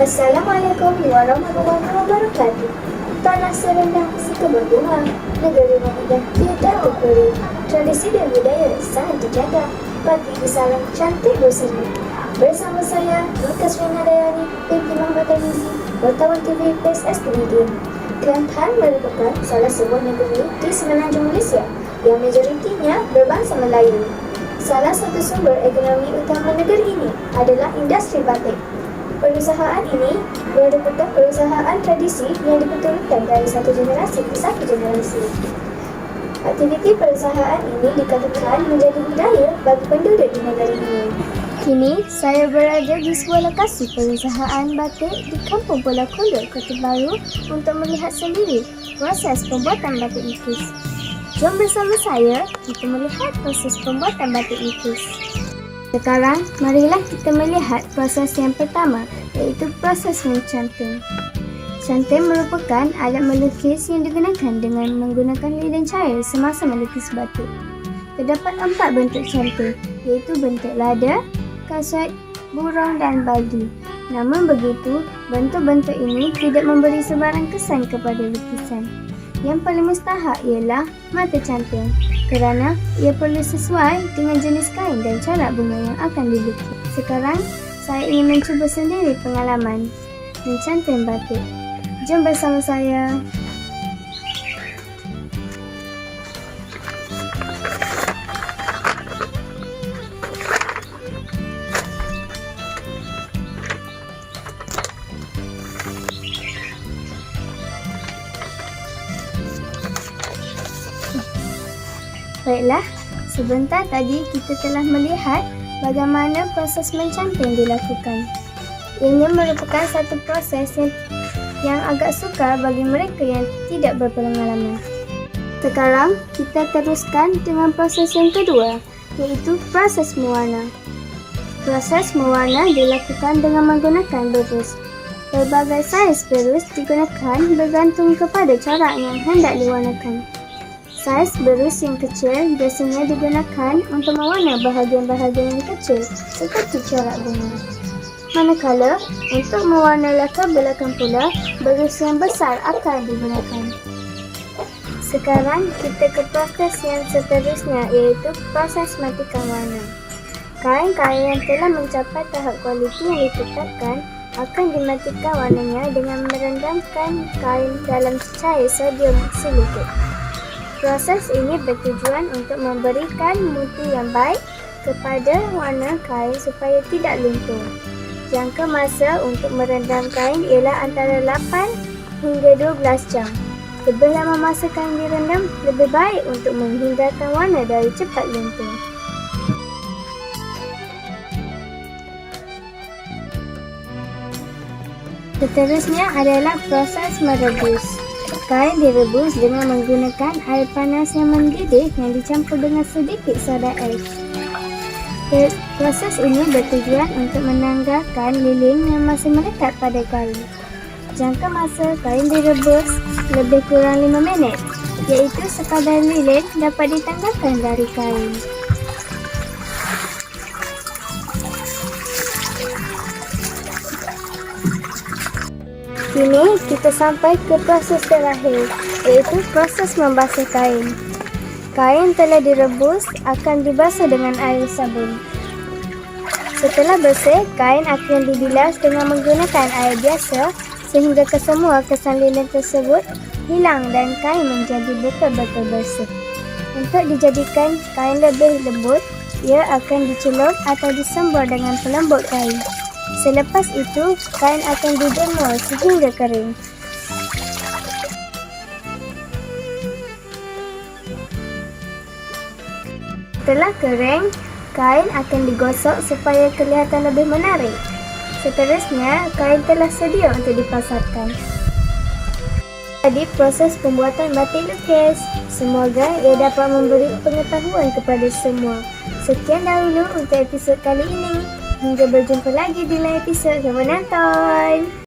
Assalamualaikum warahmatullahi wabarakatuh. Tanah serendang sekebun negeri yang tidak berperi, tradisi dan budaya sangat dijaga, pati disalam cantik berseri. Bersama saya, Lukas Renadayani, pimpinan Batavisi, wartawan TV PSS Media. Kelantan merupakan salah sebuah negeri di semenanjung Malaysia yang majoritinya berbangsa Melayu. Salah satu sumber ekonomi utama negeri ini adalah industri batik. Perusahaan ini merupakan perusahaan tradisi yang diperturutkan dari satu generasi ke satu generasi. Aktiviti perusahaan ini dikatakan menjadi budaya bagi penduduk di negeri ini. Kini, saya berada di sebuah lokasi perusahaan batik di Kampung Pulau Kundul, Kota Baru untuk melihat sendiri proses pembuatan batik lukis. Jom bersama saya kita melihat proses pembuatan batik lukis. Sekarang, marilah kita melihat proses yang pertama, iaitu proses mencanting. Canting merupakan alat melukis yang digunakan dengan menggunakan lilin cair semasa melukis batik. Terdapat 4 bentuk canting, iaitu bentuk lada, kasut, burung dan baldi. Namun begitu, bentuk-bentuk ini tidak memberi sebarang kesan kepada lukisan. Yang paling mustahak ialah mata canting, kerana ia perlu sesuai dengan jenis kain dan corak bunga yang akan dilukis. Sekarang, saya ingin mencuba sendiri pengalaman mencanting batik. Jom bersama saya. Baiklah, sebentar tadi kita telah melihat bagaimana proses mencanting dilakukan. Ini merupakan satu proses yang agak sukar bagi mereka yang tidak berpengalaman. Sekarang, kita teruskan dengan proses yang kedua, iaitu proses mewarna. Proses mewarna dilakukan dengan menggunakan berus. Berbagai saiz berus digunakan bergantung kepada corak yang hendak diwarnakan. Saiz berus yang kecil biasanya digunakan untuk mewarna bahagian-bahagian yang kecil seperti corak bunga. Manakala untuk mewarna latar belakang pula, berus yang besar akan digunakan. Sekarang kita ke proses yang seterusnya, iaitu proses matikan warna. Kain-kain yang telah mencapai tahap kualiti yang ditetapkan akan dimatikan warnanya dengan merendamkan kain dalam cair sodium silikate. Proses ini bertujuan untuk memberikan mutu yang baik kepada warna kain supaya tidak luntur. Jangka masa untuk merendam kain ialah antara 8 hingga 12 jam. Lebih lama masa kain direndam, lebih baik untuk menghindarkan warna dari cepat luntur. Seterusnya adalah proses merebus. Kain direbus dengan menggunakan air panas yang mendidih yang dicampur dengan sedikit soda ais. Proses ini bertujuan untuk menanggalkan lilin yang masih melekat pada kain. Jangka masa kain direbus lebih kurang 5 minit, iaitu sekadar lilin dapat ditanggalkan dari kain. Kini kita sampai ke proses terakhir, iaitu proses membasuh kain. Kain telah direbus akan dibasuh dengan air sabun. Setelah bersih, kain akan dibilas dengan menggunakan air biasa sehingga kesemua kesan lilin tersebut hilang dan kain menjadi betul-betul bersih. Untuk dijadikan kain lebih lembut, ia akan dicelup atau disembur dengan pelembut kain. Selepas itu, kain akan dijemur sehingga kering. Setelah kering, kain akan digosok supaya kelihatan lebih menarik. Seterusnya, kain telah sedia untuk dipasarkan. Jadi proses pembuatan batik lukis. Semoga ia dapat memberi pengetahuan kepada semua. Sekian dahulu untuk episod kali ini. Hingga berjumpa lagi di lain episod. Selamat menonton!